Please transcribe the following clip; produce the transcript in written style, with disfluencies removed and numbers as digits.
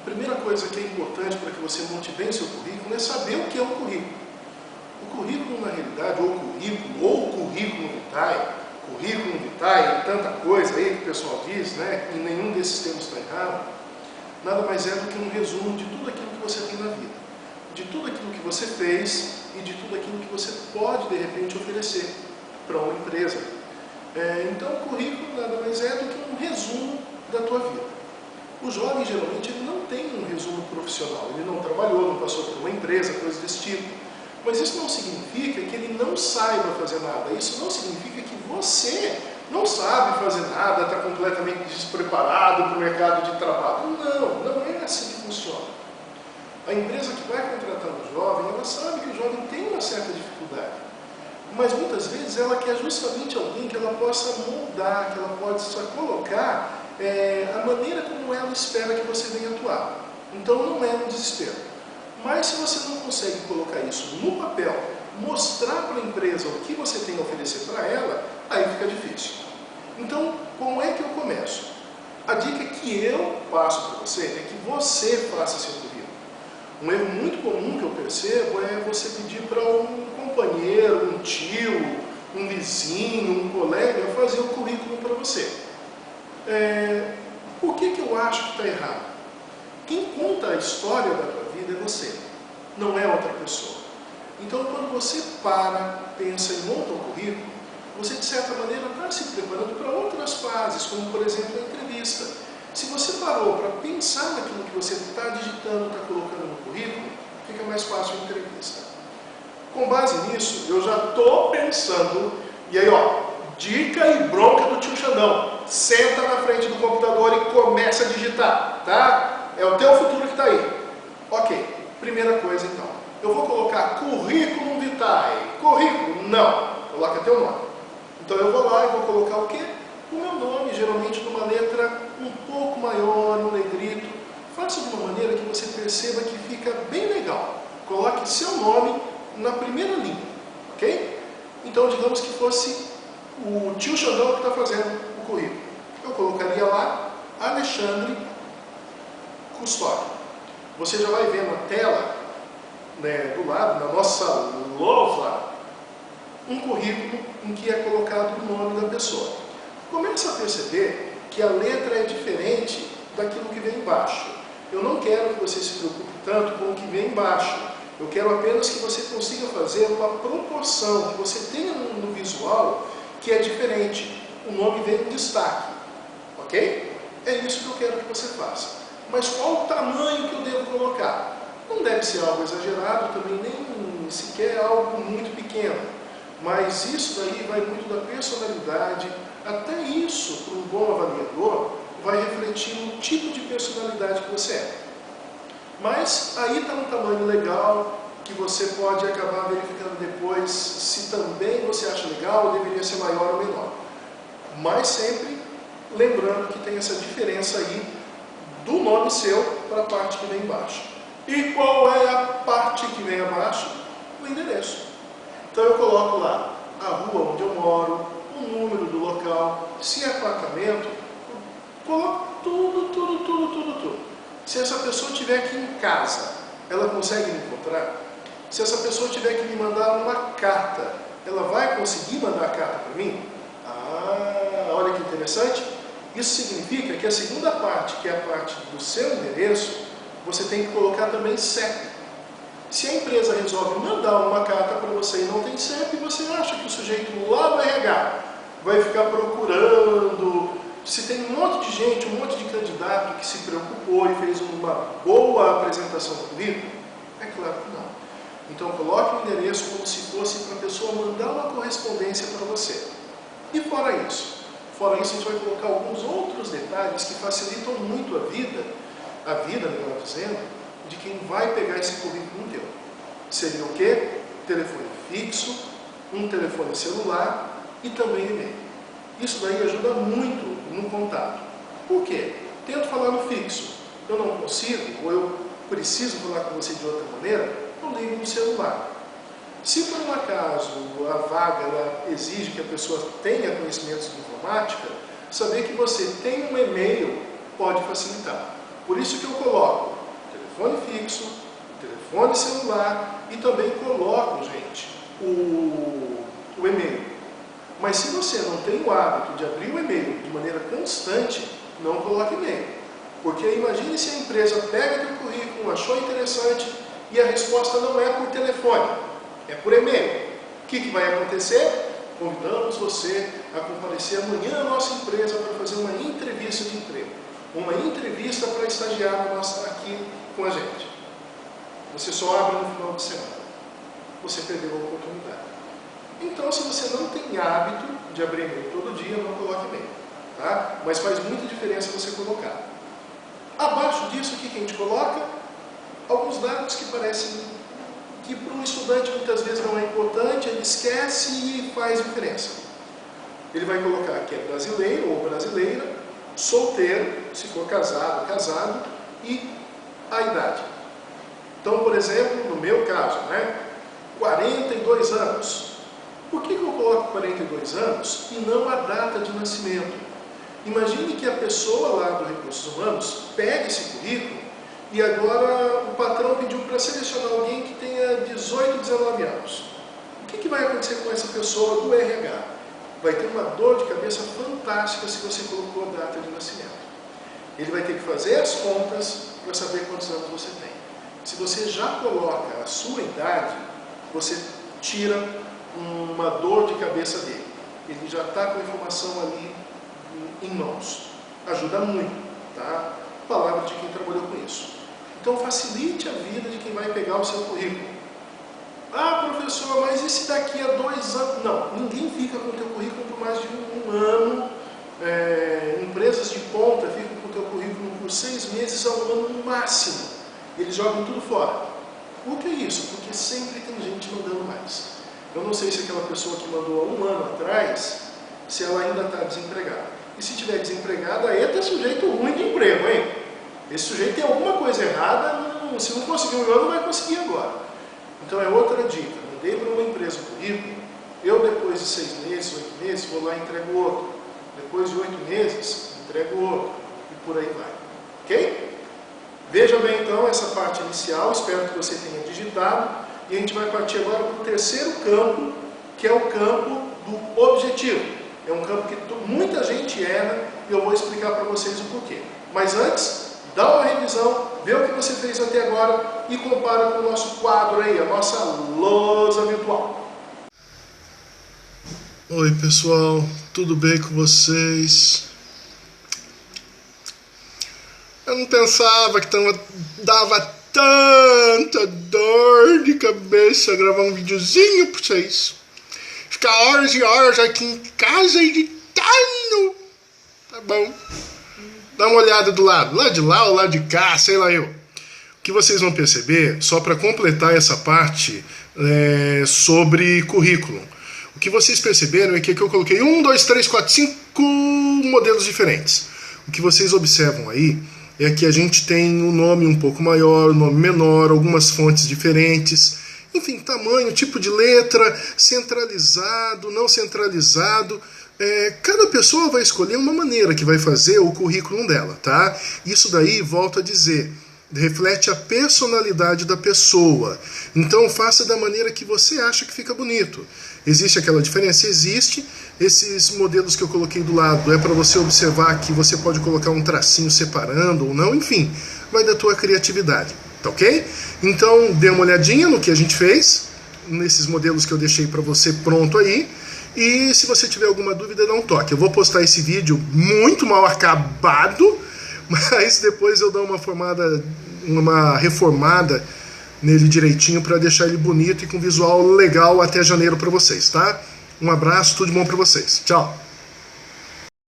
A primeira coisa que é importante para que você monte bem o seu currículo é saber o que é um currículo. O currículo, na realidade, ou currículo vitae, tanta coisa aí que o pessoal diz, né? E nenhum desses termos está errado. Nada mais é do que um resumo de tudo aquilo que você tem na vida, de tudo aquilo que você fez e de tudo aquilo que você pode, de repente, oferecer para uma empresa. Então, o currículo nada mais é do que um resumo da tua vida. O jovem, geralmente, ele não tem um resumo profissional, ele não trabalhou, não passou por uma empresa, coisa desse tipo. Mas isso não significa que ele não saiba fazer nada, isso não significa que você não sabe fazer nada, está completamente despreparado para o mercado de trabalho. Não, não é assim que funciona. A empresa que vai contratar um jovem, ela sabe que o jovem tem uma certa dificuldade, mas muitas vezes ela quer justamente alguém que ela possa moldar, que ela possa colocar a maneira como ela espera que você venha atuar. Então não é um desespero. Mas se você não consegue colocar isso no papel, mostrar para a empresa o que você tem a oferecer para ela, aí fica difícil. Então, como é que eu começo? A dica que eu passo para você é que você faça seu currículo. Um erro muito comum que eu percebo é você pedir para um companheiro, um tio, um vizinho, um colega fazer o currículo para você. Por que eu acho que está errado? Quem conta a história da tua vida é você, não é outra pessoa. Então, quando você pensa e monta um currículo, você, de certa maneira, está se preparando para outras fases, como, por exemplo, a entrevista. Se você parou para pensar naquilo que você está digitando, está colocando no currículo, fica mais fácil a entrevista. Com base nisso, eu já estou pensando, e aí, ó, dica e bronca do tio Xandão. Senta na frente do computador e começa a digitar, tá? É o teu futuro que está aí. Ok, primeira coisa então. Eu vou colocar currículo vitae. Currículo? Não. Coloca teu nome. Então eu vou lá e vou colocar o quê? O meu nome, geralmente numa letra um pouco maior, no negrito. Faça de uma maneira que você perceba que fica bem legal. Coloque seu nome na primeira linha, ok? Então digamos que fosse o tio Xandão que está fazendo o currículo. Eu colocaria lá Alexandre Custódio. Você já vai ver na tela, né, do lado, na nossa louva, um currículo em que é colocado o nome da pessoa. Começa a perceber que a letra é diferente daquilo que vem embaixo. Eu não quero que você se preocupe tanto com o que vem embaixo. Eu quero apenas que você consiga fazer uma proporção, que você tenha no visual que é diferente. O nome vem em destaque, ok? É isso que eu quero que você faça. Mas qual o tamanho que eu devo colocar? Não deve ser algo exagerado, também nem sequer algo muito pequeno. Mas isso daí vai muito da personalidade. Até isso, para um bom avaliador, vai refletir no tipo de personalidade que você é. Mas aí está um tamanho legal, que você pode acabar verificando depois se também você acha legal ou deveria ser maior ou menor. Mas sempre lembrando que tem essa diferença aí do nome seu para a parte que vem embaixo. E qual é a parte que vem abaixo? O endereço. Então eu coloco lá a rua onde eu moro, o número do local, se é apartamento, coloco tudo. Se essa pessoa estiver aqui em casa, ela consegue me encontrar? Se essa pessoa tiver que me mandar uma carta, ela vai conseguir mandar a carta para mim? Olha que interessante. Isso significa que a segunda parte, que é a parte do seu endereço, você tem que colocar também CEP. Se a empresa resolve mandar uma carta para você e não tem CEP, você acha que o sujeito lá no RH vai ficar procurando? Se tem um monte de gente, um monte de candidato que se preocupou e fez uma boa apresentação do currículo? É claro que não. Então coloque o endereço como se fosse para a pessoa mandar uma correspondência para você. E fora isso, a gente vai colocar alguns outros detalhes que facilitam muito a vida, melhor dizendo, de quem vai pegar esse currículo teu. Seria o quê? Telefone fixo, um telefone celular e também e-mail. Isso daí ajuda muito no contato. Por quê? Tento falar no fixo. Eu não consigo, ou eu preciso falar com você de outra maneira, eu ligo no celular. Se por um acaso a vaga exige que a pessoa tenha conhecimentos de informática, saber que você tem um e-mail pode facilitar. Por isso que eu coloco telefone fixo, o telefone celular e também coloco, gente, o e-mail. Mas se você não tem o hábito de abrir o e-mail de maneira constante, não coloque e-mail. Porque imagine se a empresa pega teu currículo, achou interessante e a resposta não é por telefone, é por e-mail. O que vai acontecer? Convidamos você a comparecer amanhã à nossa empresa para fazer uma entrevista de emprego. Uma entrevista para estagiar aqui com a gente. Você só abre no final de semana. Você perdeu a oportunidade. Então, se você não tem hábito de abrir e-mail todo dia, não coloque e-mail. Tá? Mas faz muita diferença você colocar. Abaixo disso, o que a gente coloca? Alguns dados que parecem que para um estudante muitas vezes não é importante, ele esquece e faz diferença. Ele vai colocar que é brasileiro ou brasileira, solteiro, se for casado, casado, e a idade. Então, por exemplo, no meu caso, 42 anos. Por que eu coloco 42 anos e não a data de nascimento? Imagine que a pessoa lá do Recursos Humanos pegue esse currículo e agora o patrão pediu para selecionar alguém que tenha 18, 19 anos. O que vai acontecer com essa pessoa do RH? Vai ter uma dor de cabeça fantástica se você colocou a data de nascimento. Ele vai ter que fazer as contas para saber quantos anos você tem. Se você já coloca a sua idade, você tira uma dor de cabeça dele. Ele já está com a informação ali em mãos. Ajuda muito, tá? Palavra de quem trabalhou com isso. Então facilite a vida de quem vai pegar o seu currículo. Ah, professor, mas e se daqui a 2 anos? Não, ninguém fica com o teu currículo por mais de um ano. Empresas de ponta ficam com o teu currículo por 6 meses a 1 ano no máximo. Eles jogam tudo fora. Por que isso? Porque sempre tem gente mandando mais. Eu não sei se aquela pessoa que mandou há 1 ano atrás, se ela ainda está desempregada. E se estiver desempregada, aí é sujeito ruim de emprego, hein? Esse sujeito tem alguma coisa errada, se não conseguir um ano, não vai conseguir agora. Então é outra dica. Mandei para uma empresa o currículo, eu depois de 6 meses, 8 meses, vou lá e entrego outro. Depois de 8 meses, entrego outro. E por aí vai. Ok? Veja bem então essa parte inicial, espero que você tenha digitado. E a gente vai partir agora para o terceiro campo, que é o campo do objetivo. É um campo que muita gente erra e eu vou explicar para vocês o porquê. Mas antes, dá uma revisão, vê o que você fez até agora e compara com o nosso quadro aí, a nossa lousa virtual. Oi pessoal, tudo bem com vocês? Eu não pensava que dava tanta dor de cabeça gravar um videozinho pra vocês. Ficar horas e horas aqui em casa editando. Tá bom. Dá uma olhada do lado de lá ou lá de cá, sei lá eu. O que vocês vão perceber, só para completar essa parte sobre currículo. O que vocês perceberam é que aqui eu coloquei 1, 2, 3, 4, 5 modelos diferentes. O que vocês observam aí é que a gente tem um nome um pouco maior, um nome menor, algumas fontes diferentes, enfim, tamanho, tipo de letra, centralizado, não centralizado. Cada pessoa vai escolher uma maneira que vai fazer o currículo dela, tá? Isso daí, volto a dizer, reflete a personalidade da pessoa. Então faça da maneira que você acha que fica bonito. Existe aquela diferença? Existe. Esses modelos que eu coloquei do lado é para você observar que você pode colocar um tracinho separando ou não, enfim, vai da tua criatividade, tá ok? Então dê uma olhadinha no que a gente fez, nesses modelos que eu deixei para você pronto aí, e se você tiver alguma dúvida, dá um toque. Eu vou postar esse vídeo muito mal acabado, mas depois eu dou uma reformada nele direitinho para deixar ele bonito e com visual legal até janeiro para vocês, tá? Um abraço, tudo de bom para vocês. Tchau!